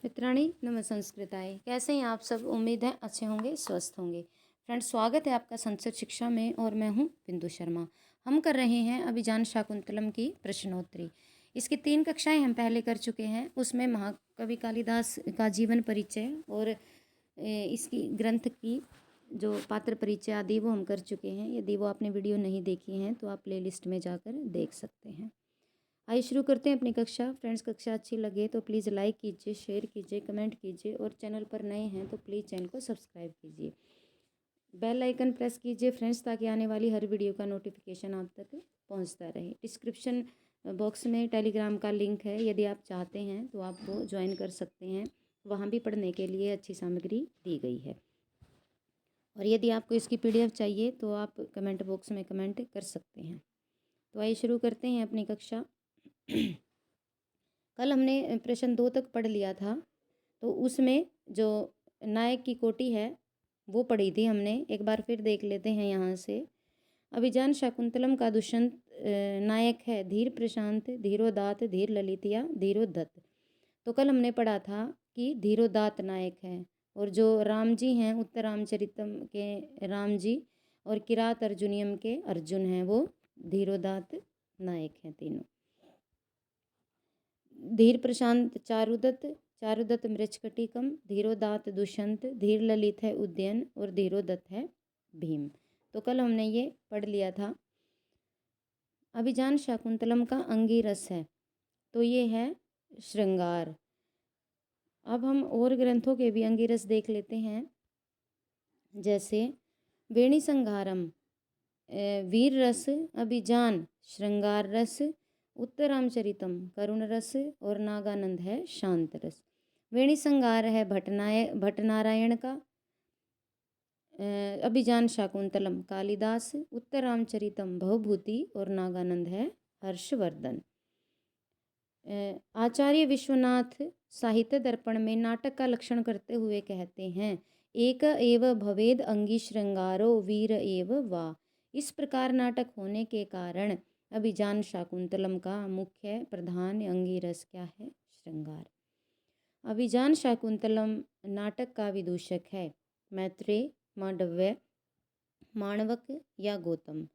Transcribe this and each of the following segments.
मित्राणि नम संस्कृताय। कैसे हैं आप सब? उम्मीद है अच्छे होंगे, स्वस्थ होंगे। फ्रेंड्स, स्वागत है आपका संस्कृत शिक्षा में और मैं हूं बिंदु शर्मा। हम कर रहे हैं अभिजान शाकुंतलम की प्रश्नोत्तरी। इसकी 3 कक्षाएं हम पहले कर चुके हैं। उसमें महाकवि कालिदास का जीवन परिचय और इसकी ग्रंथ की जो पात्र परिचय आदि वो हम कर चुके हैं। यदि वो आपने वीडियो नहीं देखी हैं तो आप प्लेलिस्ट में जाकर देख सकते हैं। आइए शुरू करते हैं अपनी कक्षा। फ्रेंड्स, कक्षा अच्छी लगे तो प्लीज़ लाइक कीजिए, शेयर कीजिए, कमेंट कीजिए और चैनल पर नए हैं तो प्लीज़ चैनल को सब्सक्राइब कीजिए। बेल आइकन प्रेस कीजिए फ्रेंड्स, ताकि आने वाली हर वीडियो का नोटिफिकेशन आप तक पहुंचता रहे। डिस्क्रिप्शन बॉक्स में टेलीग्राम का लिंक है, यदि आप चाहते हैं तो आप वो ज्वाइन कर सकते हैं। वहाँ भी पढ़ने के लिए अच्छी सामग्री दी गई है। और यदि आपको इसकी PDF चाहिए तो आप कमेंट बॉक्स में कमेंट कर सकते हैं। तो आइए शुरू करते हैं अपनी कक्षा। कल हमने प्रश्न 2 तक पढ़ लिया था, तो उसमें जो नायक की कोटि है वो पढ़ी थी हमने। एक बार फिर देख लेते हैं यहाँ से। अभिजान शाकुंतलम का दुष्यंत नायक है धीर प्रशांत, धीरोदात, धीर ललितिया, धीरोदत्त। तो कल हमने पढ़ा था कि धीरोदात नायक है और जो राम जी हैं उत्तरामचरितम के राम जी और किरात अर्जुनियम के अर्जुन हैं वो धीरोदात नायक हैं तीनों। धीर प्रशांत चारुदत्त, चारुदत्त मृच्छकटिकम, धीरोदात दुष्यंत, धीर ललित है उदयन और धीरोदत्त है भीम। तो कल हमने ये पढ़ लिया था। अभिजान शाकुंतलम का अंगिरस है, तो ये है श्रृंगार। अब हम और ग्रंथों के भी अंगिरस देख लेते हैं, जैसे वेणी संघारम वीर रस, अभिजान श्रृंगार रस, उत्तरामचरितम करुण रस और नागानंद है शांत रस। वेणी संगार है भट्टनारायण का, अभिजान शाकुंतलम कालिदास, उत्तरामचरितम भवभूति और नागानंद है हर्षवर्धन। आचार्य विश्वनाथ साहित्य दर्पण में नाटक का लक्षण करते हुए कहते हैं, एक एव भवेद अंगी श्रृंगारो वीर एव वा। इस प्रकार नाटक होने के कारण अभिजान शाकुंतलम का मुख्य प्रधान अंगिरस क्या है? श्रृंगार। अभिजान शाकुंतलम नाटक का विदूषक है मैत्रेय, मांडव्य, माणवक या गौतम।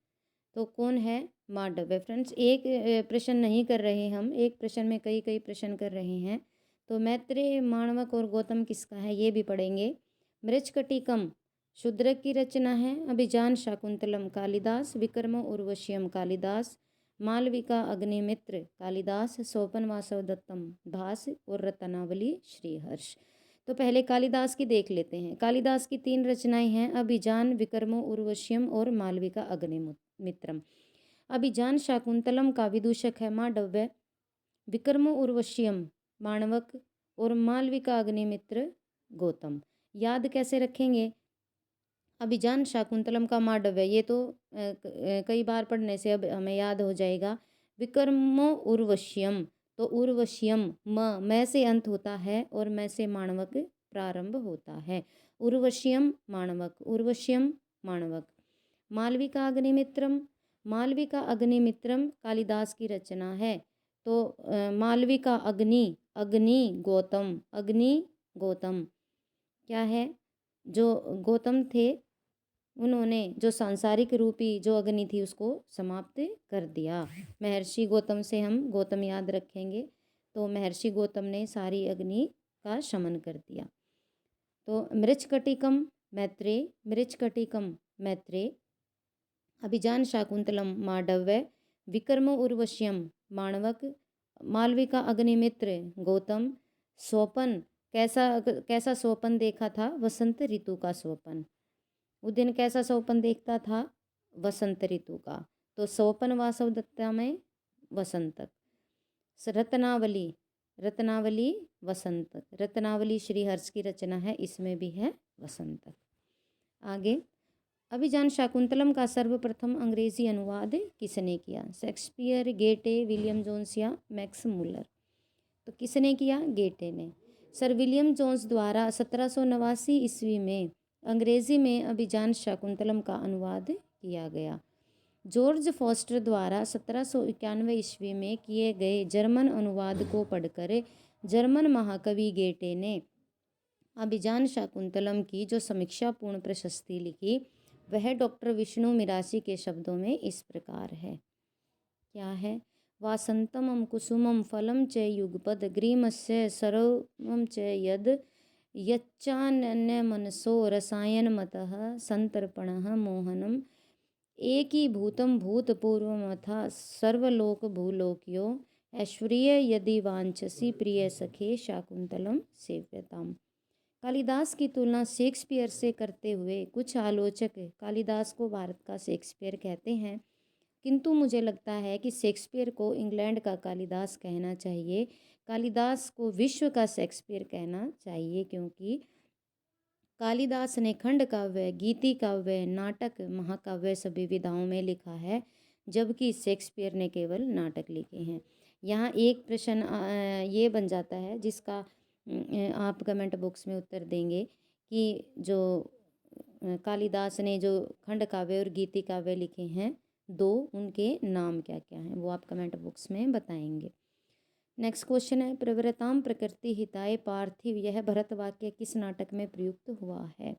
तो कौन है? मांडव्य। फ्रेंड्स, एक प्रश्न नहीं कर रहे हम, एक प्रश्न में कई कई प्रश्न कर रहे हैं। तो मैत्रेय, माणवक और गौतम किसका है ये भी पढ़ेंगे। मृच्छकटिकम शूद्रक की रचना है। अभिजान शाकुंतलम कालिदास, विक्रम उर्वश्यम कालिदास, मालविका अग्निमित्र कालिदास, सोपन वासव दत्तम भास और रतनावली श्रीहर्ष। तो पहले कालिदास की देख लेते हैं। कालिदास की 3 रचनाएं हैं, अभिजान, विक्रमो उर्वश्यम और मालविका अग्निमित्रम। अभिजान शाकुंतलम का विदूषक है मांडव्य, विक्रमो उर्वश्यम माणवक और मालविका अग्निमित्र गौतम। याद कैसे रखेंगे? अभिजान शाकुंतलम का मांडव्य, ये तो कई बार पढ़ने से अब हमें याद हो जाएगा। विक्रमो उर्वश्यम, तो उर्वश्यम मैं से अंत होता है और मैं से माणवक प्रारंभ होता है। उर्वश्यम माणवक, उर्वश्यम माणवक। मालविका अग्निमित्रम, मालविका अग्निमित्रम कालिदास की रचना है। तो मालविका अग्नि, अग्नि गौतम, अग्नि गौतम क्या है? जो गौतम थे उन्होंने जो सांसारिक रूपी जो अग्नि थी उसको समाप्त कर दिया। महर्षि गौतम से हम गौतम याद रखेंगे, तो महर्षि गौतम ने सारी अग्नि का शमन कर दिया। तो मृच्छकटिकम मैत्रेय, मृच्छकटिकम मैत्रेय। अभिजान शाकुंतलम मांडव्य, विक्रम उर्वश्यम माणवक, मालविका अग्निमित्र गौतम। स्वपन, कैसा स्वपन देखा था? वसंत ऋतु का स्वपन। उदयन कैसा स्वपन देखता था? वसंत ऋतु का। तो स्वपन वासव दत्ता में वसंतक। रत्नावली, रत्नावली वसंतक। रत्नावली श्रीहर्ष की रचना है, इसमें भी है वसंतक। आगे, अभिजान शाकुंतलम का सर्वप्रथम अंग्रेजी अनुवाद किसने किया? शेक्सपियर, गेटे, विलियम जोन्स या मैक्स मुलर। तो किसने किया? गेटे ने। सर विलियम जोन्स द्वारा 1789 ईस्वी में अंग्रेजी में अभिजान शाकुंतलम का अनुवाद किया गया। जॉर्ज फॉस्टर द्वारा 1791 ईस्वी में किए गए जर्मन अनुवाद को पढ़कर जर्मन महाकवि गेटे ने अभिजान शाकुंतलम की जो समीक्षापूर्ण प्रशस्ति लिखी वह डॉक्टर विष्णु मिरासी के शब्दों में इस प्रकार है। क्या है? वासंतमं कुसुमं फलं च युगपद ग्रीमस्य सर्वं च यद यच्चान्यमनसो रसायनमतः संतर्पणः मोहनम् एकीभूतं भूतपूर्वमथा सर्वलोक भूलोक्यो ऐश्वर्य यदि वांछसि प्रिय सखे शाकुंतलम सेव्यताम। कालिदास की तुलना शेक्सपियर से करते हुए कुछ आलोचक कालिदास को भारत का शेक्सपियर कहते हैं, किंतु मुझे लगता है कि शेक्सपियर को इंग्लैंड का कालिदास कहना चाहिए। कालिदास को विश्व का शेक्सपियर कहना चाहिए, क्योंकि कालिदास ने खंड काव्य, गीति काव्य, नाटक, महाकाव्य सभी विधाओं में लिखा है, जबकि शेक्सपियर ने केवल नाटक लिखे हैं। यहाँ एक प्रश्न ये बन जाता है जिसका आप कमेंट बॉक्स में उत्तर देंगे कि जो कालिदास ने जो खंड काव्य और गीति काव्य लिखे हैं दो, उनके नाम क्या क्या हैं, वो आप कमेंट बॉक्स में बताएंगे। नेक्स्ट क्वेश्चन है, प्रवृत्ताम प्रकृति हिताय पार्थिव, यह भरत वाक्य किस नाटक में प्रयुक्त हुआ है?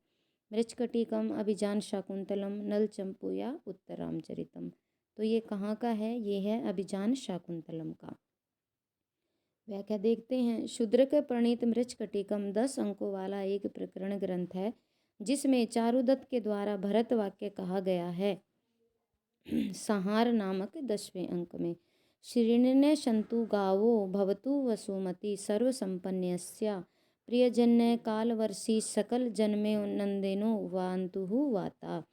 मृच्छकटिकम, अभिजान शाकुंतलम, नल चंपू या उत्तरामचरितम? तो ये कहाँ का है? ये है अभिजान शाकुंतलम का। व्याख्या देखते हैं। शूद्रक प्रणीत मृच्छकटिकम 10 अंकों वाला एक प्रकरण ग्रंथ है जिसमें चारुदत्त के द्वारा भरत वाक्य कहा गया है। संहार नामक 10वें अंक में श्रीर्णे शंतु गावो भवतु वसुमती सर्वसंपन्नस्या प्रियजन्य कालवर्षी सकल जन्मे नंदेनो वांतु वाता।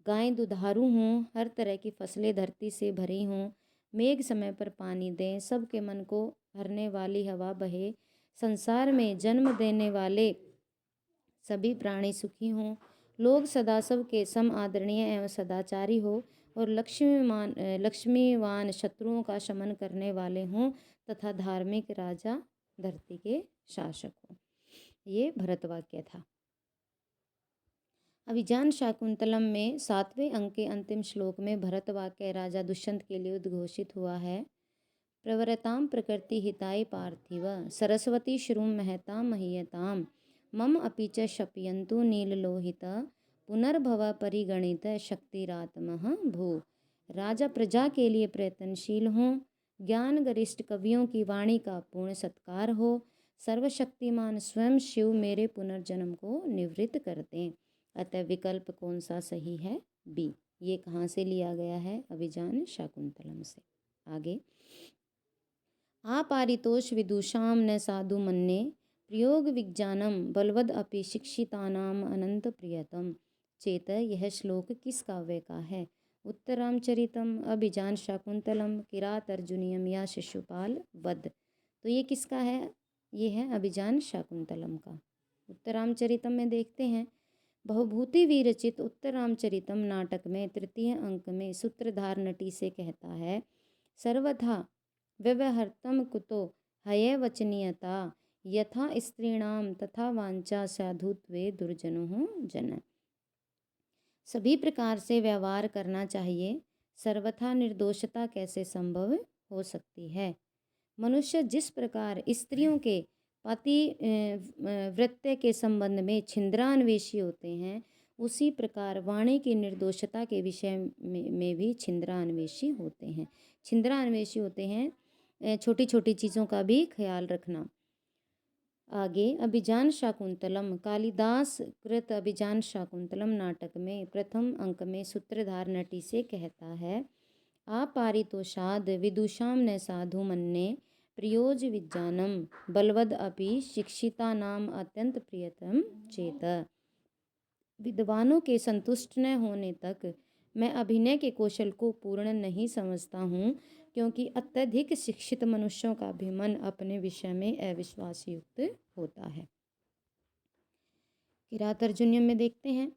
गायें दुधारू हों, हर तरह की फसलें धरती से भरी हों, मेघ समय पर पानी दें, सबके मन को भरने वाली हवा बहे, संसार में जन्म देने वाले सभी प्राणी सुखी हों, लोग सदा सबके सम आदरणीय एवं सदाचारी हो और लक्ष्मीवान शत्रुओं का शमन करने वाले हों तथा धार्मिक राजा धरती के शासक हों। ये भरत वाक्य था। अभिजान शाकुंतलम में 7वें अंक के अंतिम श्लोक में भरत वाक्य राजा दुष्यंत के लिए उद्घोषित हुआ है। प्रवरताम प्रकृति हिताय पार्थिव सरस्वती श्रुम महतां महीयताम मम अपि च शपयन्तु नीललोहित पुनर्भव परिगणित शक्तिरात्मः भू। राजा प्रजा के लिए प्रयत्नशील हों, ज्ञान गरिष्ठ कवियों की वाणी का पूर्ण सत्कार हो, सर्वशक्तिमान स्वयं शिव मेरे पुनर्जन्म को निवृत्त कर दें। अतः विकल्प कौन सा सही है? बी। ये कहाँ से लिया गया है? अभिजान शाकुंतलम से। आगे, आपारितोष विदुषाम न साधु मन्ये प्रयोग विज्ञानम बलवद अपि शिक्षितानाम अनंत प्रियतम चेत। यह श्लोक किस काव्य का है? उत्तरामचरितम, अभिजान शाकुंतलम, किरात अर्जुनियम या शिशुपाल वध? तो ये किसका है? ये है अभिजान शाकुंतलम का। उत्तरामचरितम में देखते हैं, बहुभूति विरचित उत्तरामचरितम नाटक में तृतीय अंक में सूत्रधार नटी से कहता है, सर्वथा व्यवहर्तम कुतो हयवचनीयता यथा स्त्रीणाम तथा वांछा साधुत्वे दुर्जनो जन। सभी प्रकार से व्यवहार करना चाहिए, सर्वथा निर्दोषता कैसे संभव हो सकती है? मनुष्य जिस प्रकार स्त्रियों के पति वृत्य के संबंध में छिंद्रान्वेषी होते हैं, उसी प्रकार वाणी की निर्दोषता के विषय में भी छिंद्रान्वेषी होते हैं। छिंद्रान्वेषी होते हैं छोटी छोटी चीज़ों का भी ख्याल रखना। आगे, अभिजान शाकुंतलम, कालिदास कृत अभिजान शाकुंतलम नाटक में प्रथम अंक में सूत्रधार नटी से कहता है, आपारितोषाद विदुषाम न साधु मन्ये प्रयोज विज्ञानम बलवद अपि शिक्षितानाम अत्यंत प्रियतम चेत। विद्वानों के संतुष्ट न होने तक मैं अभिनय के कौशल को पूर्ण नहीं समझता हूँ, क्योंकि अत्यधिक शिक्षित मनुष्यों का भी मन अपने विषय में अविश्वास युक्त होता है। किरात अर्जुनियम में देखते हैं,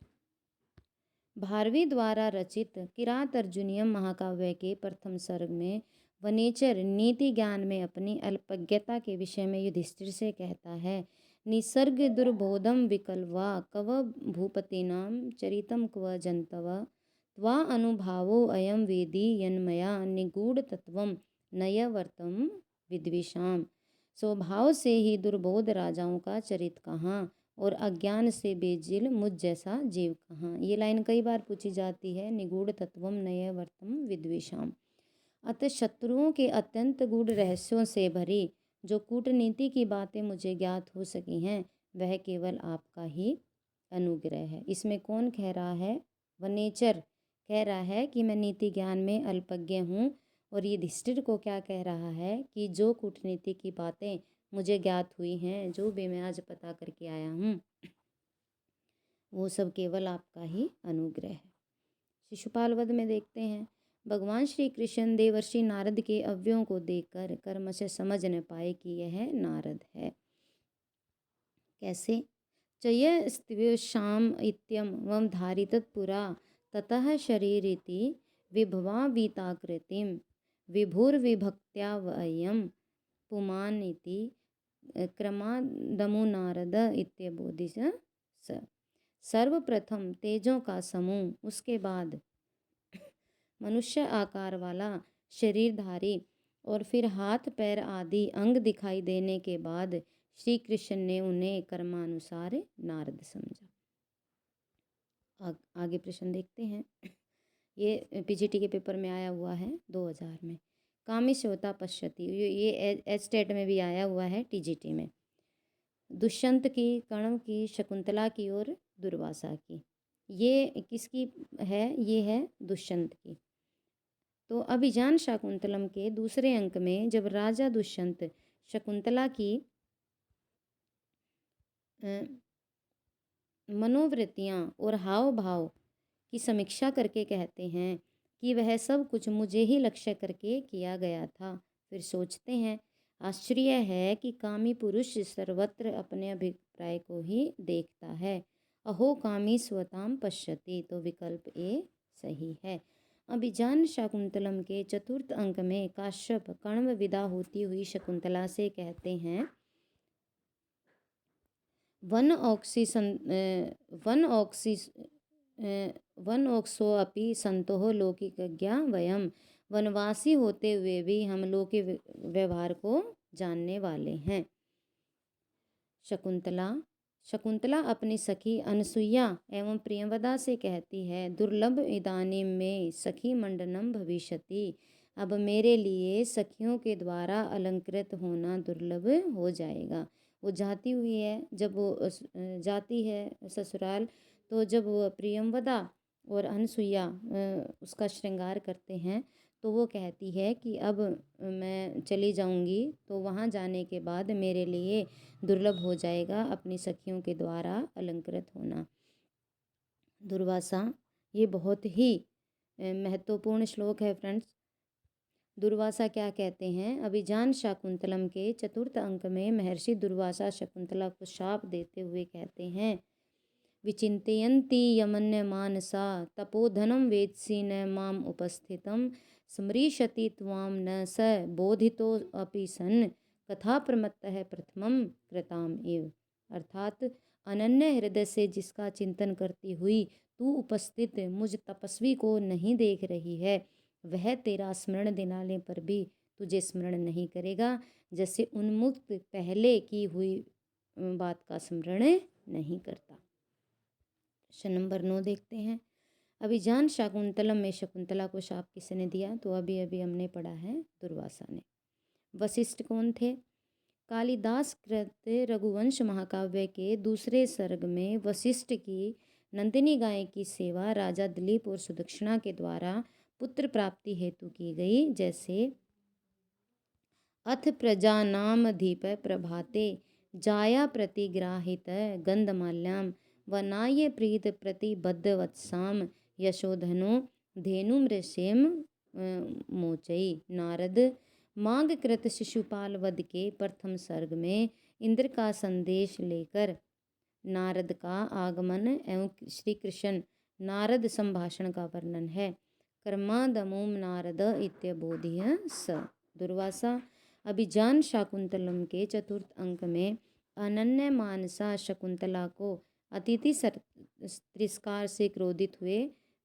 भारवी द्वारा रचित किरात अर्जुनियम महाकाव्य के प्रथम सर्ग में वनेचर नीति ज्ञान में अपनी अल्पज्ञता के विषय में युधिष्ठिर से कहता है, निसर्ग दुर्बोधम विकल्वा कव भूपतीनाम चरितम क्व जंतव त्वा अनुभावो अयम वेदी यन्मया निगूढ़ तत्वम नयवर्तम विद्विषाम। स्वभाव से ही दुर्बोध राजाओं का चरित कहाँ, और अज्ञान से बेजिल मुझ जैसा जीव कहाँ। ये लाइन कई बार पूछी जाती है। निगूढ़ तत्वम नयवर्तम विद्वेषाम। अतः शत्रुओं के अत्यंत गूढ़ रहस्यों से भरी जो कूटनीति की बातें मुझे ज्ञात हो सकी हैं, वह केवल आपका ही अनुग्रह है। इसमें कौन कह रहा है? वनेचर कह रहा है कि मैं नीति ज्ञान में अल्पज्ञ हूँ, और ये युधिष्ठिर को क्या कह रहा है कि जो कूटनीति की बातें मुझे ज्ञात हुई हैं, जो भी मैं आज पता करके आया हूँ, वो सब केवल आपका ही अनुग्रह है। शिशुपाल वध में देखते हैं, भगवान श्री कृष्ण देवर्षि नारद के अवयवों को देखकर कर्म से समझ न पाए कि यह नारद है। कैसे? चय शाम इत्यम वम धारितत् पुरा ततः शरीरिति विभवावीताकृतिम विभुर्विभक्त्या वयम पुमान इति क्रमादमु नारद इत्यबोधिस। सर्वप्रथम तेजों का समूह, उसके बाद मनुष्य आकार वाला शरीरधारी, और फिर हाथ पैर आदि अंग दिखाई देने के बाद श्री कृष्ण ने उन्हें कर्मानुसार नारद समझा। आगे प्रश्न देखते हैं। ये पीजीटी के पेपर में आया हुआ है 2000 में। कामी श्रोता पश्यति, ये एस्टेट में भी आया हुआ है, टीजीटी में। दुष्यंत की, कण्व की, शकुंतला की और दुर्वासा की। ये किसकी है? ये है दुष्यंत की। तो अभिजान शाकुंतलम के दूसरे अंक में जब राजा दुष्यंत शकुंतला की मनोवृत्तियाँ और हाव भाव की समीक्षा करके कहते हैं कि वह सब कुछ मुझे ही लक्ष्य करके किया गया था, फिर सोचते हैं, आश्चर्य है कि कामी पुरुष सर्वत्र अपने अभिप्राय को ही देखता है। अहो कामी स्वताम पश्यति, तो विकल्प ए सही है। अभिजान शाकुंतलम के चतुर्थ अंक में काश्यप कण्व विदा होती हुई शकुंतला से कहते हैं, वन ऑक्सो अपि संतो लौकिकज्ञा वयम। वनवासी होते हुए भी हम लौकिक व्यवहार को जानने वाले हैं। शकुंतला अपनी सखी अनसुईया एवं प्रियंवदा से कहती है, दुर्लभ इदानीं में सखी मंडनम भविष्यति। अब मेरे लिए सखियों के द्वारा अलंकृत होना दुर्लभ हो जाएगा। वो जाती हुई है, जब वो जाती है ससुराल, तो जब वो प्रियंवदा और अनसुईया उसका श्रृंगार करते हैं, तो वो कहती है कि अब मैं चली जाऊंगी, तो वहाँ जाने के बाद मेरे लिए दुर्लभ हो जाएगा अपनी सखियों के द्वारा अलंकृत होना। दुर्वासा, ये बहुत ही महत्वपूर्ण श्लोक है फ्रेंड्स। दुर्वासा क्या कहते हैं? अभिजान शाकुंतलम के चतुर्थ अंक में महर्षि दुर्वासा शकुंतला को शाप देते हुए कहते हैं, विचिन्तयन्ति यमन्य मानसा तपोधनम वेत्सि न माम उपस्थितम स्मृशति त्वाम न स बोधितो अपि सन् कथा प्रमत्तः प्रथमम कृताम एव। अर्थात अनन्य हृदय से जिसका चिंतन करती हुई तू उपस्थित मुझ तपस्वी को नहीं देख रही है, वह तेरा स्मरण दिलाने पर भी तुझे स्मरण नहीं करेगा, जैसे उन्मुक्त पहले की हुई बात का स्मरण नहीं करता। प्रश्न नंबर 9 देखते हैं। अभिजान शाकुंतलम में शकुंतला को शाप किसने दिया? तो अभी अभी हमने पढ़ा है, दुर्वासा ने। वशिष्ठ कौन थे? कालिदास कृत रघुवंश महाकाव्य के दूसरे सर्ग में वशिष्ठ की नंदिनी गाय की सेवा राजा दिलीप और सुदक्षिणा के द्वारा पुत्र प्राप्ति हेतु की गई। जैसे अथ प्रजानामधीप प्रभाते जाया प्रतिग्राहित गंधमाल्याम वनाय प्रीत प्रतिबद्धवत्साम यशोधनो धेनुमृषेम मोचई। नारद मांग कृत शिशुपाल वध के प्रथम सर्ग में इंद्र का संदेश लेकर नारद का आगमन एवं श्री कृष्ण नारद संभाषण का वर्णन है। कर्मादमुम नारद इत्यबोध्य स। दुर्वासा अभिजान शाकुंतलम के चतुर्थ अंक में अनन्य मानसा शकुंतला को अतिथि तिरस्कार से क्रोधित हुए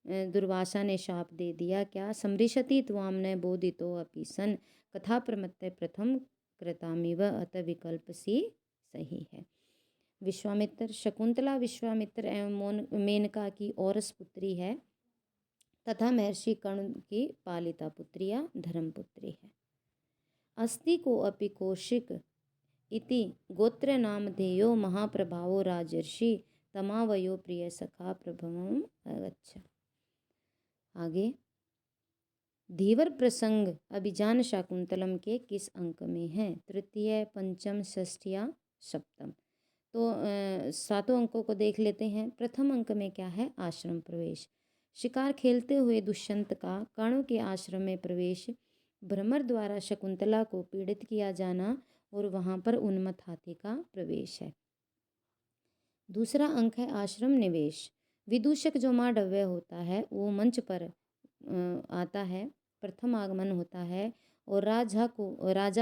दुर्वासा ने शाप दे दिया। क्या? समृशति त्वाम न बोधितो अपि सन कथा प्रमत्त प्रथम कृतामिव, अतः विकल्प सी सही है। विश्वामित्र, शकुंतला विश्वामित्र एवं मेनका की औरस पुत्री है तथा महर्षि कर्ण की पालिता पुत्री या धर्मपुत्री है। अस्ति को अपि कौशिक इति गोत्र नामधेयो महाप्रभावो राजर्षि तमावयो प्रिय सखा प्रभवम अगच्छ। आगे, धीवर प्रसंग अभिजान शाकुंतलम के किस अंक में है? तृतीय, पंचम, षष्ठ या सप्तम? तो सातों अंकों को देख लेते हैं। प्रथम अंक में क्या है? आश्रम प्रवेश। शिकार खेलते हुए दुष्यंत का कर्ण के आश्रम में प्रवेश, भ्रमर द्वारा शकुंतला को पीड़ित किया जाना और वहां पर उन्मत्त हाथी का प्रवेश है। दूसरा अंक है आश्रम निवेश। विदूषक जो मांडव्य होता है वो मंच पर आता है, प्रथम आगमन होता है और राजा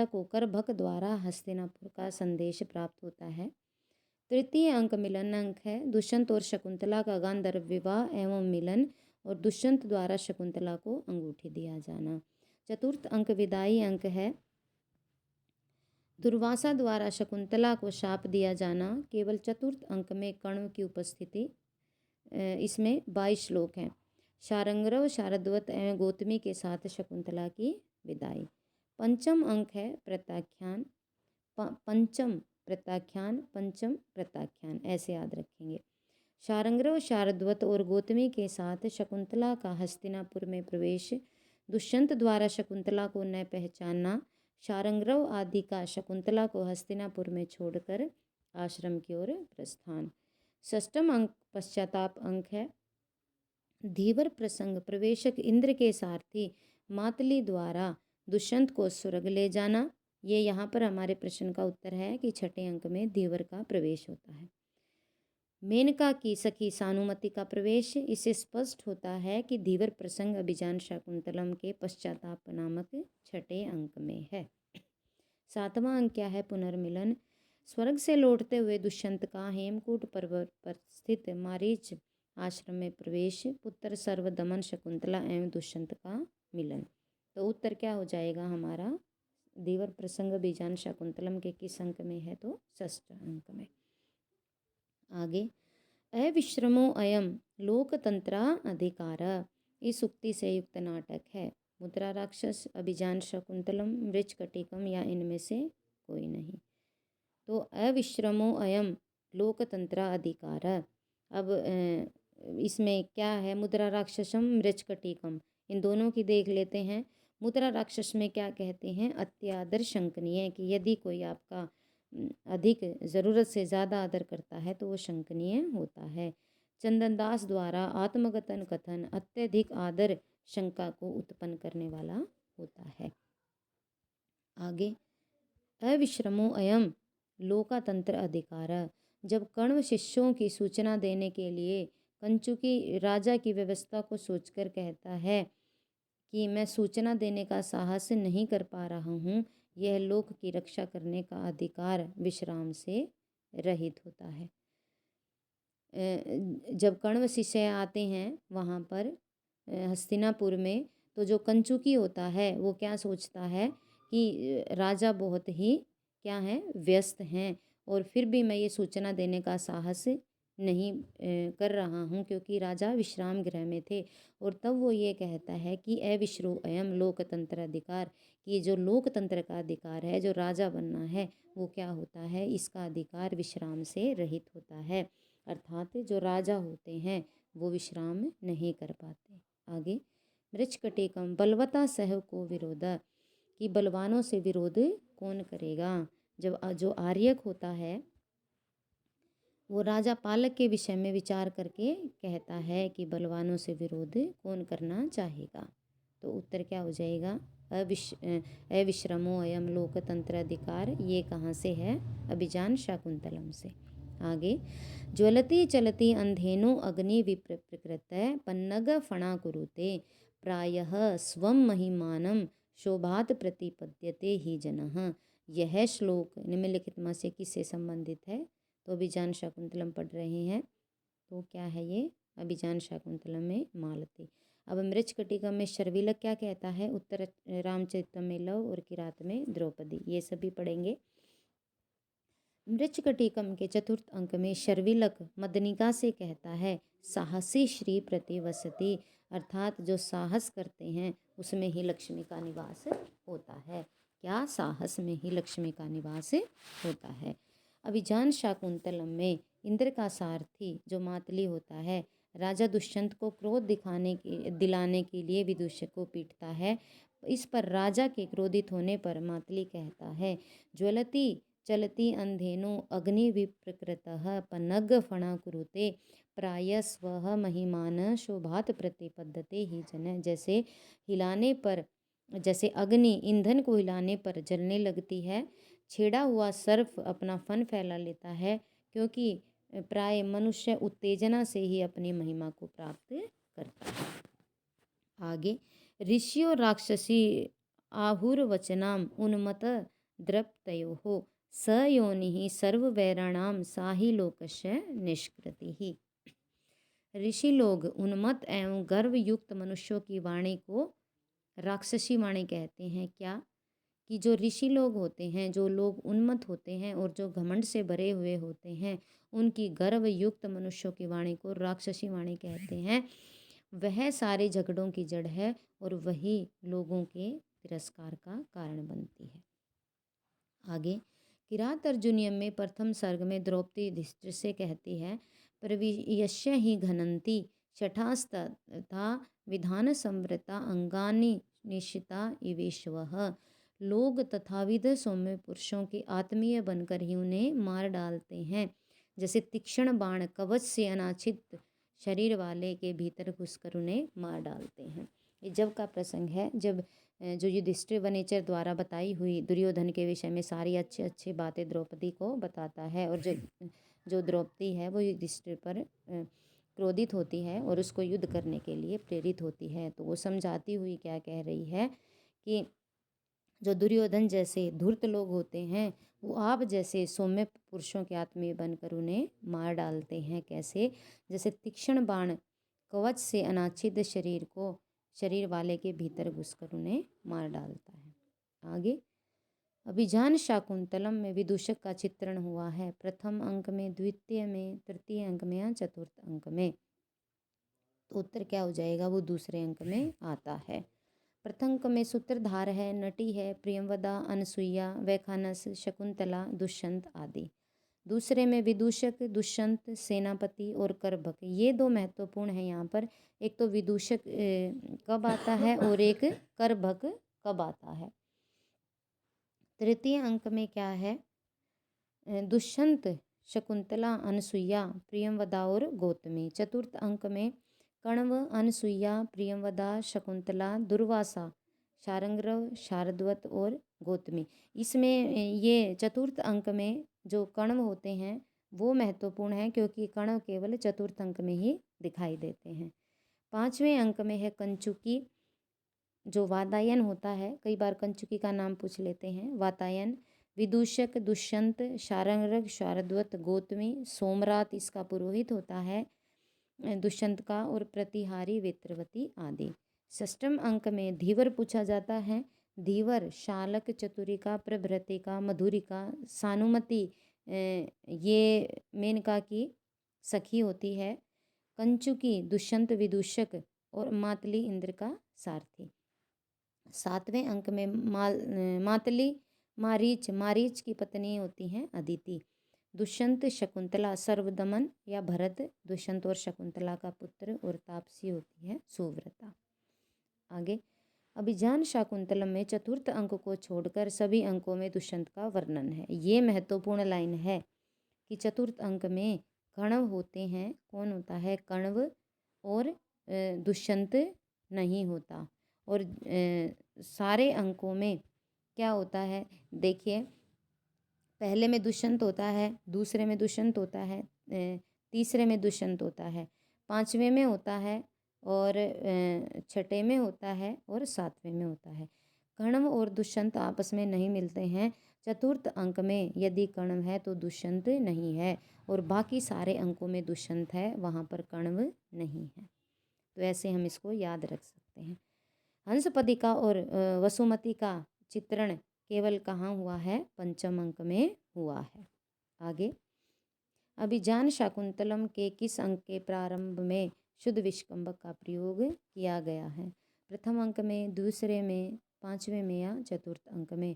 को करभक द्वारा हस्तिनापुर का संदेश प्राप्त होता है। तृतीय अंक मिलन अंक है। दुष्यंत और शकुंतला का गांधर्व विवाह एवं मिलन और दुष्यंत द्वारा शकुंतला को अंगूठी दिया जाना। चतुर्थ अंक विदाई अंक है। दुर्वासा द्वारा शकुंतला को शाप दिया जाना। केवल चतुर्थ अंक में कर्ण की उपस्थिति। इसमें 22 श्लोक हैं। शारंगरव, शारद्वत एवं गौतमी के साथ शकुंतला की विदाई। पंचम अंक है प्रत्याख्यान। पंचम प्रत्याख्यान, ऐसे याद रखेंगे। शारंगरव, शारद्वत और गौतमी के साथ शकुंतला का हस्तिनापुर में प्रवेश, दुष्यंत द्वारा शकुंतला को न पहचानना, शारंगरव आदि का शकुंतला को हस्तिनापुर में छोड़कर आश्रम की ओर प्रस्थान। षष्ठम अंक पश्चाताप अंक है। धीवर प्रसंग प्रवेशक इंद्र के सारथी मातली द्वारा दुष्यंत को स्वर्ग ले जाना। ये यहाँ पर हमारे प्रश्न का उत्तर है कि छठे अंक में धीवर का प्रवेश होता है। मेनका की सखी सानुमति का प्रवेश, इससे स्पष्ट होता है कि धीवर प्रसंग अभिजान शाकुंतलम के पश्चाताप नामक छठे अंक में है। सातवां अंक क्या है? पुनर्मिलन। स्वर्ग से लौटते हुए दुष्यंत का हेमकूट पर्वत पर स्थित मारीच आश्रम में प्रवेश, पुत्र सर्वदमन शकुंतला एवं दुष्यंत का मिलन। तो उत्तर क्या हो जाएगा हमारा? धीवर प्रसंग अभिजान शाकुंतलम के किस अंक में है? तो षष्ठ अंक में। आगे, अविश्रमो अयम लोकतंत्रा अधिकार, इस उक्ति से युक्त नाटक है। मुद्रा राक्षस, अभिजान शाकुंतलम, मृच्छकटिकम या इनमें से कोई नहीं। तो अविश्रमो अयम लोकतंत्रा अधिकार। अब इसमें क्या है? मुद्रा राक्षसम, मृच्छकटिकम, इन दोनों की देख लेते हैं। मुद्रा राक्षस में क्या कहते हैं? अत्यादर शंकनीय, कि यदि कोई आपका अधिक ज़रूरत से ज़्यादा आदर करता है तो वो शंकनीय होता है। चंदनदास द्वारा आत्मगतन कथन अत्यधिक आदर शंका को उत्पन्न करने वाला होता है। आगे, अविश्रमो अयम लोकातंत्र अधिकार। जब कण्व शिष्यों की सूचना देने के लिए कंचुकी राजा की व्यवस्था को सोचकर कहता है कि मैं सूचना देने का साहस नहीं कर पा रहा हूँ, यह लोक की रक्षा करने का अधिकार विश्राम से रहित होता है। जब कण्व शिष्य आते हैं वहाँ पर हस्तिनापुर में, तो जो कंचुकी होता है वो क्या सोचता है कि राजा बहुत ही क्या है, व्यस्त हैं, और फिर भी मैं ये सूचना देने का साहस नहीं कर रहा हूँ क्योंकि राजा विश्राम गृह में थे। और तब वो ये कहता है कि अविश्रो अयम लोकतंत्र अधिकार, कि जो लोकतंत्र का अधिकार है, जो राजा बनना है, वो क्या होता है? इसका अधिकार विश्राम से रहित होता है। अर्थात जो राजा होते हैं वो विश्राम नहीं कर पाते। आगे, मृच्छकटिकम बलवता सह को विरोधा, कि बलवानों से विरोध कौन करेगा? जब जो आर्यक होता है वो राजा पालक के विषय में विचार करके कहता है कि बलवानों से विरोध कौन करना चाहेगा। तो उत्तर क्या हो जाएगा? अविश्रमो अयम लोकतंत्र अधिकार, ये कहाँ से है? अभिजान शाकुंतलम से। आगे, ज्वलती चलती अंधेनो अग्नि विप्रकृत पन्नग फणा कुरुते, प्रायः स्वम महिमानम शोभात प्रतिपद्यते ही जनः। यह श्लोक निम्नलिखित में से किससे संबंधित है? तो अभिजान शाकुंतलम पढ़ रहे हैं। तो क्या है ये? अभिजान शाकुंतलम में मालती। अब मृच्छकटिकम में शर्विलक क्या कहता है, उत्तर रामचरितम में लव और किरात में द्रौपदी, ये सभी पढ़ेंगे। मृच्छकटिकम के चतुर्थ अंक में शर्विलक मदनिका से कहता है साहसी श्री प्रतिवसति, अर्थात जो साहस करते हैं उसमें ही लक्ष्मी का निवास होता है। क्या? साहस में ही लक्ष्मी का निवास होता है। अभिजान शाकुंतलम में इंद्र का सारथी जो मातली होता है राजा दुष्यंत को क्रोध दिलाने के लिए विदूषक को पीटता है। इस पर राजा के क्रोधित होने पर मातली कहता है ज्वलती चलती अंधेनु अग्नि विप्रकृतः पनग फणा कुरुते प्रायस्वः महिमान शोभात प्रतिपद्यते ही जन। जैसे अग्नि ईंधन को हिलाने पर जलने लगती है, छेड़ा हुआ सर्प अपना फन फैला लेता है, क्योंकि प्राय मनुष्य उत्तेजना से ही अपनी महिमा को प्राप्त करता है। आगे ऋषियों राक्षसी आहुर्वचनाम उन्मत द्रप्तयोः स योनिः सर्ववैराणाम साहि लोकस्य निष्कृतिः। ऋषि लोग उन्मत्त एवं गर्वयुक्त मनुष्यों की वाणी को राक्षसी वाणी कहते हैं। क्या? कि जो ऋषि लोग होते हैं, जो लोग उन्मत्त होते हैं और जो घमंड से भरे हुए होते हैं, उनकी गर्वयुक्त मनुष्यों की वाणी को राक्षसी वाणी कहते हैं। वह सारे झगड़ों की जड़ है और वही लोगों के तिरस्कार का कारण बनती है। आगे किरात अर्जुनियम में प्रथम सर्ग में द्रौपदी युधिष्ठिर से कहती है प्रवियश्य ही घनंती शठास्तथा विधान संवृता अंगानि निशिता इवेश्वः। लोग तथाविध सौम्य पुरुषों के आत्मीय बनकर ही उन्हें मार डालते हैं, जैसे तीक्ष्ण बाण कवच से अनाच्छित शरीर वाले के भीतर घुसकर उन्हें मार डालते हैं। ये जब का प्रसंग है, जब जो युधिष्ठिर वनेचर द्वारा बताई हुई दुर्योधन के विषय में सारी अच्छी अच्छी बातें द्रौपदी को बताता है, और जो द्रौपदी है वो युधिष्ठिर पर क्रोधित होती है और उसको युद्ध करने के लिए प्रेरित होती है। तो वो समझाती हुई क्या कह रही है कि जो दुर्योधन जैसे धूर्त लोग होते हैं वो आप जैसे सौम्य पुरुषों के आत्मीय बनकर उन्हें मार डालते हैं। कैसे? जैसे तीक्ष्ण बाण कवच से अनाच्छित शरीर वाले के भीतर घुसकर उन्हें मार डालता है। आगे अभिजान शाकुंतलम में विदूषक का चित्रण हुआ है, प्रथम अंक में, द्वितीय में, तृतीय अंक में या चतुर्थ अंक में। तो उत्तर क्या हो जाएगा? वो दूसरे अंक में आता है। प्रथम अंक में सूत्रधार है, नटी है, प्रियंवदा, अनसुईया, वैखानस, शकुंतला, दुष्यंत आदि। दूसरे में विदूषक, दुष्यंत, सेनापति और करभक, ये दो महत्वपूर्ण हैं यहाँ पर। एक तो विदूषक कब आता है और एक करभक कब आता है। तृतीय अंक में क्या है? दुष्यंत, शकुंतला, अनसुईया, प्रियंवदा और गौतमी। चतुर्थ अंक में कण्व, अनसुईया, प्रियंवदा, शकुंतला, दुर्वासा, शारंग्रव, शारद्वत और गौतमी। इसमें ये चतुर्थ अंक में जो कण्व होते हैं वो महत्वपूर्ण हैं, क्योंकि कण्व केवल चतुर्थ अंक में ही दिखाई देते हैं। पांचवें अंक में है कंचुकी, जो वातायन होता है, कई बार कंचुकी का नाम पूछ लेते हैं। वातायन, विदूषक, दुष्यंत, शारंग्रव, शारद्वत, गौतमी, सोमरात इसका पुरोहित होता है दुष्यंत का, और प्रतिहारी, वेत्रवती आदि। षष्ठम अंक में धीवर पूछा जाता है। धीवर शालक, चतुरिका, प्रभृतिका, मधुरिका, सानुमति ये मेनका की सखी होती है। कंचुकी दुष्यंत विदूषक और मातली इंद्र का सारथी। सातवें अंक में मातली मारीच की पत्नी होती हैं अदिति। दुष्यंत शकुंतला सर्वदमन या भरत दुष्यंत और शकुंतला का पुत्र, और तापसी होती है सुव्रता। आगे अभिजान शाकुंतलम में चतुर्थ अंक को छोड़कर सभी अंकों में दुष्यंत का वर्णन है। ये महत्वपूर्ण लाइन है कि चतुर्थ अंक में कण्व होते हैं। कौन होता है? कण्व, और दुष्यंत नहीं होता। और सारे अंकों में क्या होता है? देखिए, पहले में दुष्यंत होता है, दूसरे में दुष्यंत होता है, तीसरे में दुष्यंत होता है, पांचवें में होता है, और छठे में होता है, और सातवें में होता है। कण्व और दुष्यंत आपस में नहीं मिलते हैं। चतुर्थ अंक में यदि कण्व है तो दुष्यंत नहीं है, और बाकी सारे अंकों में दुष्यंत है, वहाँ पर कण्व नहीं है। तो ऐसे हम इसको याद रख सकते हैं। हंसपदिका और वसुमती का चित्रण केवल कहाँ हुआ है? पंचम अंक में हुआ है। आगे, अभिजान शाकुंतलम के किस अंक के प्रारंभ में शुद्ध विष्कंभक का प्रयोग किया गया है? प्रथम अंक में, दूसरे में, पांचवें में या चतुर्थ अंक में?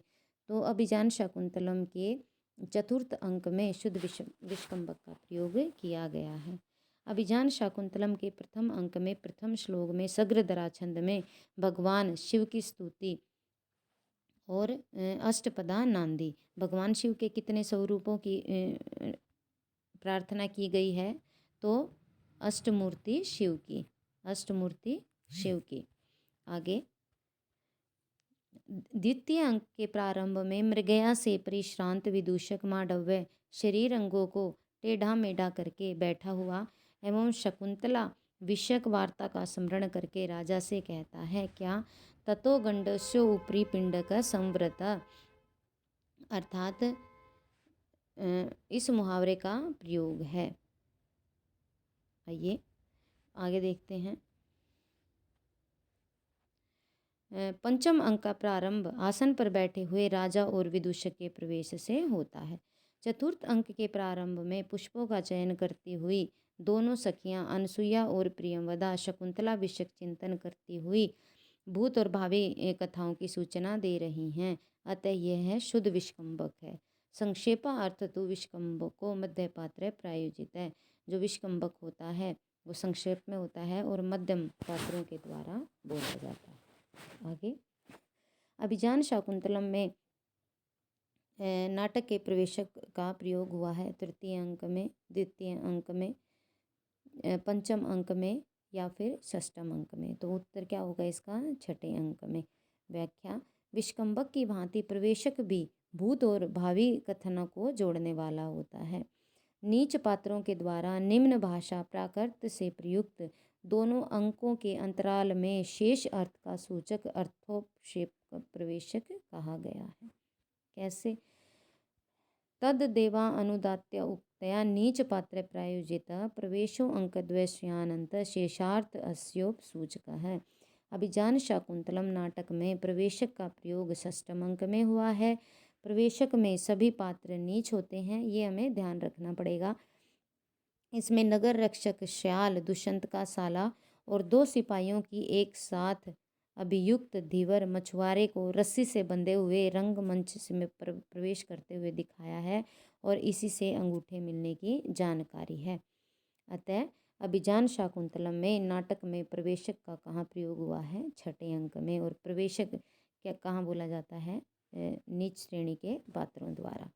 तो अभिजान शाकुंतलम के चतुर्थ अंक में शुद्ध विष्कंभक का प्रयोग किया गया है। अभिजान शाकुंतलम के प्रथम अंक में प्रथम श्लोक में सग्रधरा छंद में भगवान शिव की स्तुति और अष्टपदा नांदी, भगवान शिव के कितने स्वरूपों की प्रार्थना की गई है? तो अष्टमूर्ति शिव की, अष्टमूर्ति शिव की। आगे, द्वितीय अंक के प्रारंभ में मृगया से परिश्रांत विदूषक मांडव्य शरीर अंगों को टेढ़ा मेढ़ा करके बैठा हुआ एवं शकुंतला विषयक वार्ता का स्मरण करके राजा से कहता है, क्या? ततो गंडस्यो ऊपरी पिंडक संवृत, अर्थात इस मुहावरे का प्रयोग है। आइए आगे देखते हैं। पंचम अंक का प्रारंभ आसन पर बैठे हुए राजा और विदूषक के प्रवेश से होता है। चतुर्थ अंक के प्रारंभ में पुष्पों का चयन करती हुई दोनों सखियां अनसुईया और प्रियंवदा शकुंतला विषयक चिंतन करती हुई भूत और भावी कथाओं की सूचना दे रही हैं, अतः यह है शुद्ध विष्कंभक है। संक्षेपा अर्थ तो विष्कंभको मध्य पात्र प्रायोजित है। जो विष्कंभक होता है वो संक्षेप में होता है और मध्यम पात्रों के द्वारा बोला जाता है। आगे, अभिजान शाकुंतलम में नाटक के प्रवेशक का प्रयोग हुआ है तृतीय अंक में, द्वितीय अंक में, पंचम अंक में या फिर षष्ठम अंक में? तो उत्तर क्या होगा इसका? छठे अंक में। व्याख्या, विष्कंभक की भांति प्रवेशक भी भूत और भावी कथनों को जोड़ने वाला होता है। नीच पात्रों के द्वारा निम्न भाषा प्राकृत से प्रयुक्त दोनों अंकों के अंतराल में शेष अर्थ का सूचक अर्थोपक्षेप प्रवेशक कहा गया है। कैसे? तद देवा अनुदात्य उक्तया नीच पात्र प्रायोजित प्रवेशो अंकद्वयस्यानंत शेषार्थ अस्योप सूचक है। अभिजान शाकुंतलम नाटक में प्रवेशक का प्रयोग षष्ठम अंक में हुआ है। प्रवेशक में सभी पात्र नीच होते हैं, ये हमें ध्यान रखना पड़ेगा। इसमें नगर रक्षक श्याल, दुष्यंत का साला और दो सिपाहियों की एक साथ अभियुक्त धीवर मछुआरे को रस्सी से बंधे हुए रंगमंच में प्रवेश करते हुए दिखाया है और इसी से अंगूठे मिलने की जानकारी है। अतः अभिजान शाकुंतलम में नाटक में प्रवेशक का कहाँ प्रयोग हुआ है? छठे अंक में। और प्रवेशक क्या कहाँ बोला जाता है? नीच श्रेणी के पात्रों द्वारा।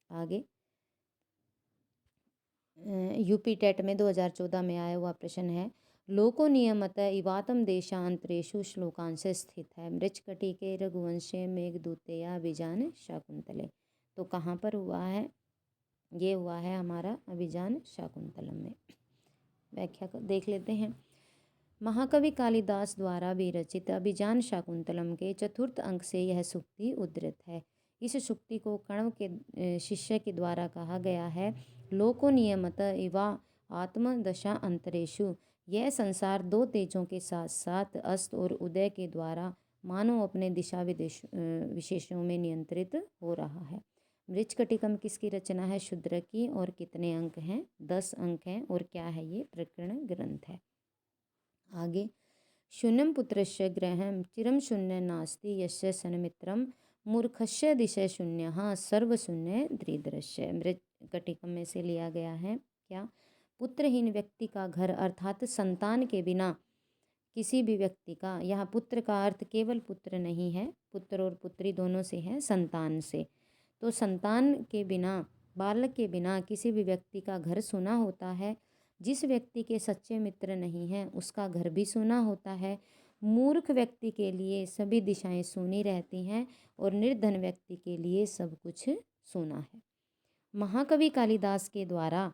आगे, यूपी टेट में 2014 में आया हुआ प्रश्न है, लोको नियमत इवातम देशांतरेषु श्लोकांश स्थित है मृच्छकटिके रघुवंशे मेघदूते या अभिजान शाकुंतले? तो कहाँ पर हुआ है? ये हुआ है हमारा अभिजान शाकुंतलम में। व्याख्या देख लेते हैं। महाकवि कालिदास द्वारा विरचित अभिजान शाकुंतलम के चतुर्थ अंक से यह सूक्ति उद्धृत है। इस सूक्ति को कण्व के शिष्य के द्वारा कहा गया है। लोको नियमत इवा आत्मदशा अंतरेषु, यह संसार दो तेजों के साथ साथ अस्त और उदय के द्वारा मानो अपने दिशा विशेषों में नियंत्रित हो रहा है। मृच्छकटिकम किसकी रचना है? शूद्र की। और कितने अंक हैं? 10 अंक हैं। और क्या है ये? प्रकरण ग्रंथ है। आगे, शून्यम पुत्रस्य ग्रहम चिरम शून्य नास्ति यस्य सन्मित्रम मूर्खस्य दिशय शून्यः सर्वशून्य दृदृश्य। मृच्छकटिकम में से लिया गया है। क्या? पुत्रहीन व्यक्ति का घर अर्थात संतान के बिना किसी भी व्यक्ति का, यहाँ पुत्र का अर्थ केवल पुत्र नहीं है, पुत्र और पुत्री दोनों से है, संतान से। तो संतान के बिना, बालक के बिना किसी भी व्यक्ति का घर सूना होता है। जिस व्यक्ति के सच्चे मित्र नहीं हैं उसका घर भी सूना होता है। मूर्ख व्यक्ति के लिए सभी दिशाएं सूनी रहती हैं और निर्धन व्यक्ति के लिए सब कुछ सूना है। महाकवि कालिदास के द्वारा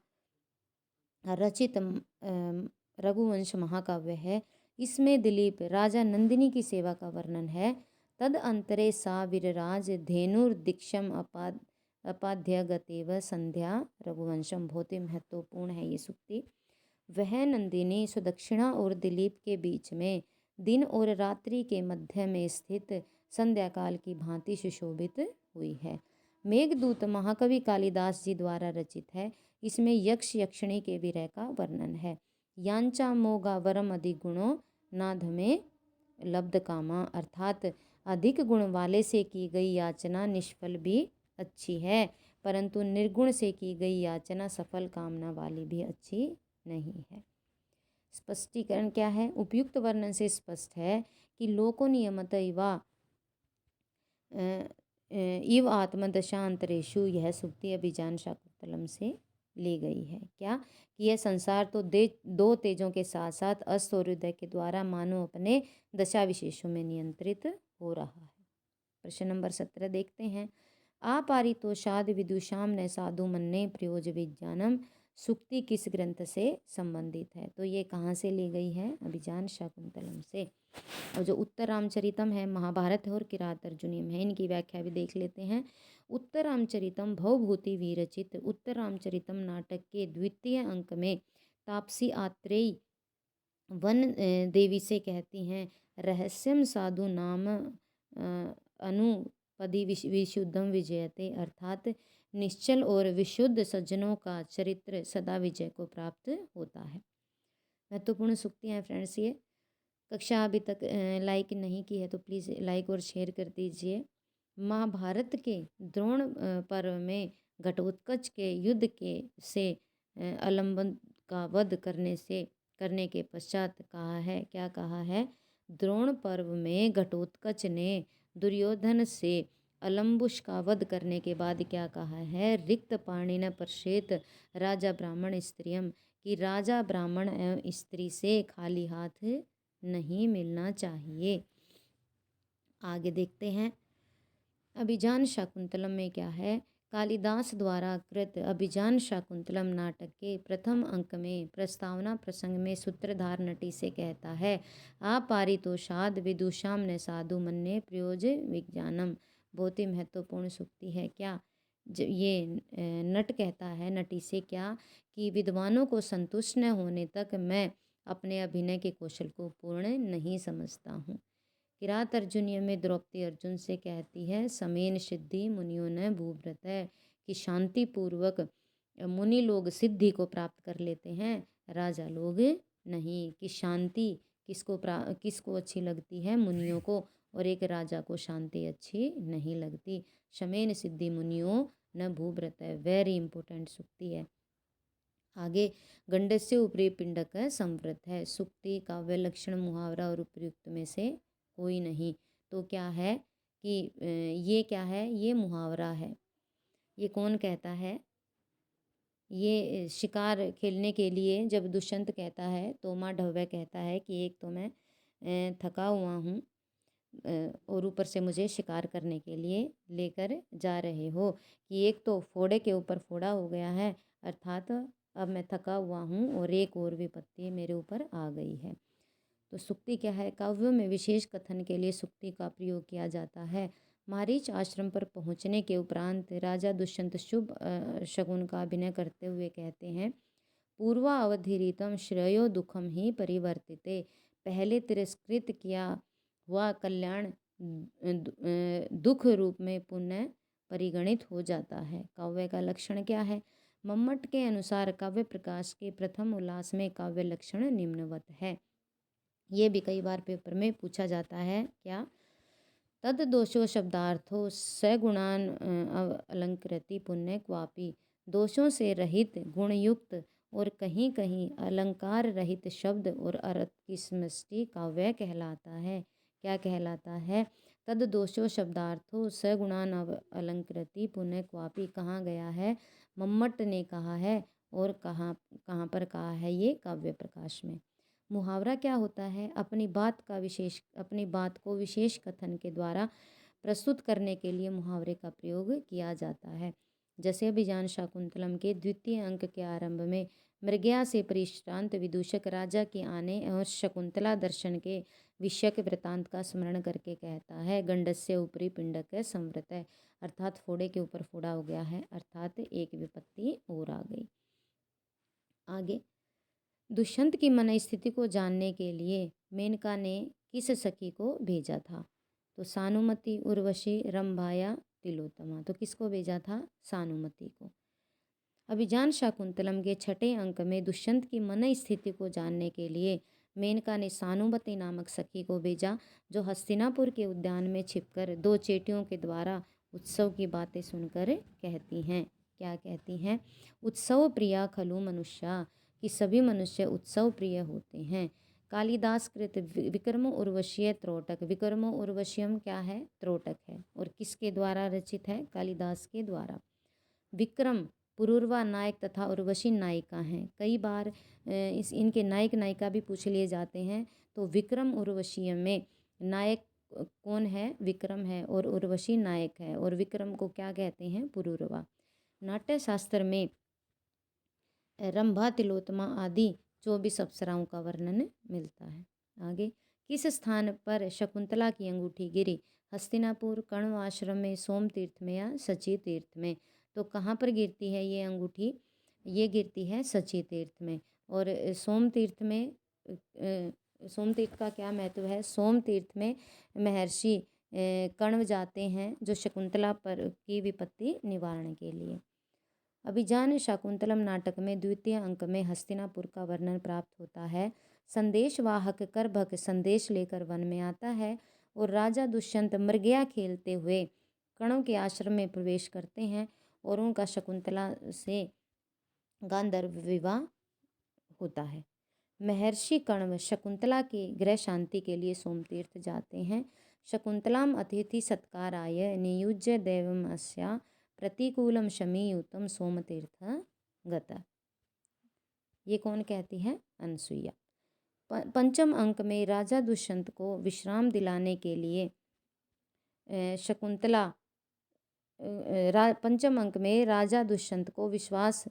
रचित रघुवंश महाकाव्य है। इसमें दिलीप राजा नंदिनी की सेवा का वर्णन है। तद अंतरे सा वीरराज धेनुर्दीक्षम अपाध्य गतेव संध्या रघुवंशम। बहुत ही महत्वपूर्ण है ये सूक्ति। वह नंदिनी सुदक्षिणा और दिलीप के बीच में दिन और रात्रि के मध्य में स्थित संध्याकाल की भांति सुशोभित हुई है। मेघदूत महाकवि कालिदास जी द्वारा रचित है। इसमें यक्ष यक्षिणी के विरह का वर्णन है। यांचा मोगा वरम अधिक गुणों नाध में लब्ध कामा, अर्थात अधिक गुण वाले से की गई याचना निष्फल भी अच्छी है, परंतु निर्गुण से की गई याचना सफल कामना वाली भी अच्छी नहीं है। स्पष्टीकरण क्या है? उपयुक्त वर्णन से स्पष्ट है कि लोको नियमत इव आत्मदशांतरेषु, यह सुक्ति अभिजान शाकुंतलम से ली गई है। क्या कि यह संसार तो दो तेजों के साथ साथ अस्त और हृदय के द्वारा मानो अपने दशा विशेषों में नियंत्रित हो रहा है। प्रश्न नंबर 17 देखते हैं। आपारितोषाद विदुषाम न साधु मन्ने प्रयोज विज्ञानम, सुक्ति किस ग्रंथ से संबंधित है? तो ये कहाँ से ली गई है? अभिजान शाकुंतलम से। और जो उत्तर रामचरितम है, महाभारत है और किरात अर्जुनीयम है, इनकी व्याख्या भी देख लेते हैं। उत्तर रामचरितम भवभूति विरचित उत्तर रामचरितम नाटक के द्वितीय अंक में तापसी आत्रेयी वन देवी से कहती हैं, रहस्यम साधु नाम अनुपदी विशुद्धम विजयते, अर्थात निश्चल और विशुद्ध सज्जनों का चरित्र सदा विजय को प्राप्त होता है। महत्वपूर्ण सूक्तियाँ हैं फ्रेंड्स ये। कक्षा अभी तक लाइक नहीं की है तो प्लीज़ लाइक और शेयर कर दीजिए। महाभारत के द्रोण पर्व में घटोत्कच के युद्ध के से अलंबन का वध करने के पश्चात कहा है, क्या कहा है? द्रोण पर्व में घटोत्कच ने दुर्योधन से अलम्बुश का वध करने के बाद क्या कहा है? रिक्त पाणिन पर्षेत राजा ब्राह्मण स्त्रियम, कि राजा ब्राह्मण एवं स्त्री से खाली हाथ नहीं मिलना चाहिए। आगे देखते हैं। अभिजान शाकुंतलम में क्या है? कालिदास द्वारा कृत अभिजान शाकुंतलम नाटक के प्रथम अंक में प्रस्तावना प्रसंग में सूत्रधार नटी से कहता है, आपारितोषाद विदुषाम न साधु मन्ये प्रयोज विज्ञानम। बहुत ही महत्वपूर्ण सूक्ति है। क्या ये नट कहता है नटी से क्या? कि विद्वानों को संतुष्ट न होने तक मैं अपने अभिनय के कौशल को पूर्ण नहीं समझता हूँ। किरात अर्जुनीय में द्रौपदी अर्जुन से कहती है, समेन सिद्धि मुनियों ने भूव्रत है, कि शांति पूर्वक मुनि लोग सिद्धि को प्राप्त कर लेते हैं, राजा लोग नहीं। कि शांति किसको अच्छी लगती है? मुनियों को, और एक राजा को शांति अच्छी नहीं लगती। शमेन सिद्धि मुनियों न भूव्रत है, वेरी इंपॉर्टेंट सूक्ति है। आगे गंडस्य उपरि पिंडक संवृत है, सुक्ति काव्य लक्षण मुहावरा और उपयुक्त में से कोई नहीं। तो क्या है कि ये क्या है? ये मुहावरा है। ये कौन कहता है? ये शिकार खेलने के लिए जब दुष्यंत कहता है तो माँ ढव्य कहता है कि एक तो मैं थका हुआ हूँ और ऊपर से मुझे शिकार करने के लिए लेकर जा रहे हो, कि एक तो फोड़े के ऊपर फोड़ा हो गया है, अर्थात अब मैं थका हुआ हूँ और एक और विपत्ति मेरे ऊपर आ गई है। तो सुक्ति क्या है? काव्यों में विशेष कथन के लिए सुक्ति का प्रयोग किया जाता है। मारीच आश्रम पर पहुँचने के उपरांत राजा दुष्यंत शुभ शकुन का अभिनय करते हुए कहते हैं, पूर्वा अवधिरितम श्रेयो दुखम ही परिवर्तिते, पहले तिरस्कृत किया हुआ कल्याण दुख रूप में पुनः परिगणित हो जाता है। काव्य का लक्षण क्या है? मम्मट के अनुसार काव्य प्रकाश के प्रथम उल्लास में काव्य लक्षण निम्नवत है। ये भी कई बार पेपर में पूछा जाता है। क्या? तद दोषो शब्दार्थो सगुणान अलंकृति पुण्य क्वापि, दोषों से रहित गुणयुक्त और कहीं कहीं अलंकार रहित शब्द और अर्थ की समष्टि काव्य कहलाता है। क्या कहलाता है? तद दोषो शब्दार्थो सगुणान अलंकृति पुण्य क्वापि कहाँ गया है? मम्मट ने कहा है। और कहाँ पर कहा है? ये काव्य प्रकाश में। मुहावरा क्या होता है? अपनी बात को विशेष कथन के द्वारा प्रस्तुत करने के लिए मुहावरे का प्रयोग किया जाता है। जैसे अभिजान शाकुंतलम के द्वितीय अंक के आरंभ में मृगया से परिश्रांत विदूषक राजा के आने और शकुंतला दर्शन के विषयक वृतांत का स्मरण करके कहता है, गंडस्य ऊपरी पिंडक संवृत है, अर्थात फोड़े के ऊपर फोड़ा हो गया है, अर्थात एक विपत्ति और आ गई। आगे दुष्यंत की मन स्थिति को जानने के लिए मेनका ने किस सखी को भेजा था? तो सानुमति, उर्वशी, रंभाया, तिलोत्तमा। तो किसको भेजा था? सानुमति को। अभिज्ञान शाकुंतलम के छठे अंक में दुष्यंत की मन स्थिति को जानने के लिए मेनका ने सानुमति नामक सखी को भेजा, जो हस्तिनापुर के उद्यान में छिपकर दो चेटियों के द्वारा उत्सव की बातें सुनकर कहती हैं। क्या कहती हैं? उत्सव प्रिया खलु मनुष्या, कि सभी मनुष्य उत्सव प्रिय होते हैं। कालिदास कृत विक्रम उर्वशीय त्रोटक। विक्रम उर्वशीयम क्या है? त्रोटक है। और किसके द्वारा रचित है? कालिदास के द्वारा। विक्रम पुरूरवा नायक तथा उर्वशी नायिका हैं। कई बार इनके नायक नायिका भी पूछ लिए जाते हैं। तो विक्रम उर्वशीय में नायक कौन है? विक्रम है, और उर्वशी नायक है। और विक्रम को क्या कहते हैं? पुरूरवा। नाट्य शास्त्र में रंभा, तिलोत्तमा आदि 24 अप्सराओं का वर्णन मिलता है। आगे, किस स्थान पर शकुंतला की अंगूठी गिरी? हस्तिनापुर, कण्व आश्रम में, सोम तीर्थ में या सची तीर्थ में? तो कहाँ पर गिरती है ये अंगूठी? ये गिरती है सची तीर्थ में। और सोम तीर्थ में सोम तीर्थ का क्या महत्व है? सोम तीर्थ में महर्षि कण्व जाते हैं, जो शकुंतला पर की विपत्ति निवारण के लिए। अभिज्ञान शाकुंतलम नाटक में द्वितीय अंक में हस्तिनापुर का वर्णन प्राप्त होता है। संदेशवाहक करभक संदेश लेकर वन में आता है, और राजा दुष्यंत मृगया खेलते हुए कणों के आश्रम में प्रवेश करते हैं, और उनका शकुंतला से गांधर्व विवाह होता है। महर्षि कण्व शकुंतला की गृह शांति के लिए सोमतीर्थ जाते हैं। शकुंतलाम अतिथि सत्काराय नियुज्य देवमस्या प्रतिकूलम शमीयुतम सोमतीर्थ गता। ये कौन कहती है? अनसुईया। पंचम अंक में राजा दुष्यंत को विश्राम दिलाने के लिए पंचम अंक में राजा दुष्यंत को विश्वास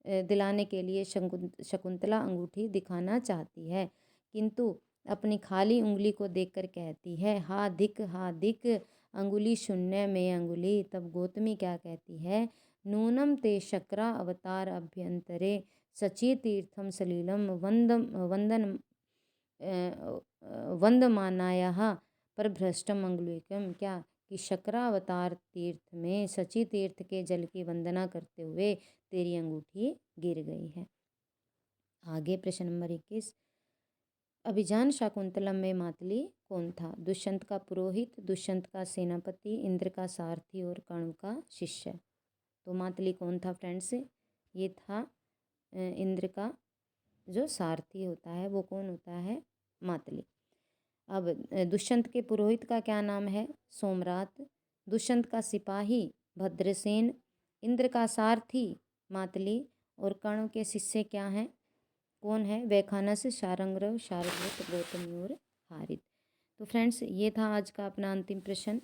दिलाने के लिए शकुंतला अंगूठी दिखाना चाहती है, किंतु अपनी खाली उंगली को देखकर कहती है, हा दिक अंगुली शून्य में अंगुली। तब गौतमी क्या कहती है? नूनम ते शक्रा अवतार अभ्यंतरे सची तीर्थम सलीलम वंदमानाया परभ्रष्टम अंगुलिकम। क्या कि शक्रावतार तीर्थ में सची तीर्थ के जल की वंदना करते हुए तेरी अंगूठी गिर गई है। आगे प्रश्न नंबर 21। अभिज्ञान शाकुंतलम में मातली कौन था? दुष्यंत का पुरोहित, दुष्यंत का सेनापति, इंद्र का सारथी और कण्व का शिष्य। तो मातली कौन था फ्रेंड्स? ये था इंद्र का जो सारथी होता है वो कौन होता है? मातली। अब दुष्यंत के पुरोहित का क्या नाम है? सोमरात। दुष्यंत का सिपाही भद्रसेन, इंद्र का सारथी मातली, और कण्व के शिष्य क्या हैं? कौन है? वैखानस, शारंग्रव, शार्दूल, गौतमी और हारित। तो फ्रेंड्स, ये था आज का अपना अंतिम प्रश्न।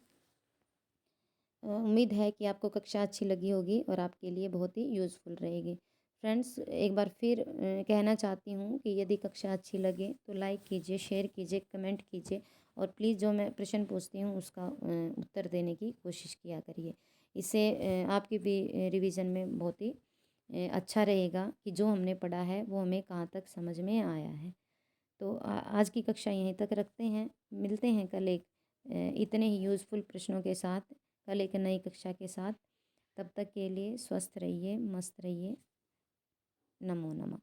उम्मीद है कि आपको कक्षा अच्छी लगी होगी और आपके लिए बहुत ही यूज़फुल रहेगी। फ्रेंड्स, एक बार फिर कहना चाहती हूँ कि यदि कक्षा अच्छी लगे तो लाइक कीजिए, शेयर कीजिए, कमेंट कीजिए, और प्लीज़ जो मैं प्रश्न पूछती हूँ उसका उत्तर देने की कोशिश किया करिए। इससे आपकी भी रिवीजन में बहुत ही अच्छा रहेगा कि जो हमने पढ़ा है वो हमें कहाँ तक समझ में आया है। तो आज की कक्षा यहीं तक रखते हैं। मिलते हैं कल एक इतने ही यूज़फुल प्रश्नों के साथ, कल एक नई कक्षा के साथ। तब तक के लिए स्वस्थ रहिए, मस्त रहिए। नमो नमः।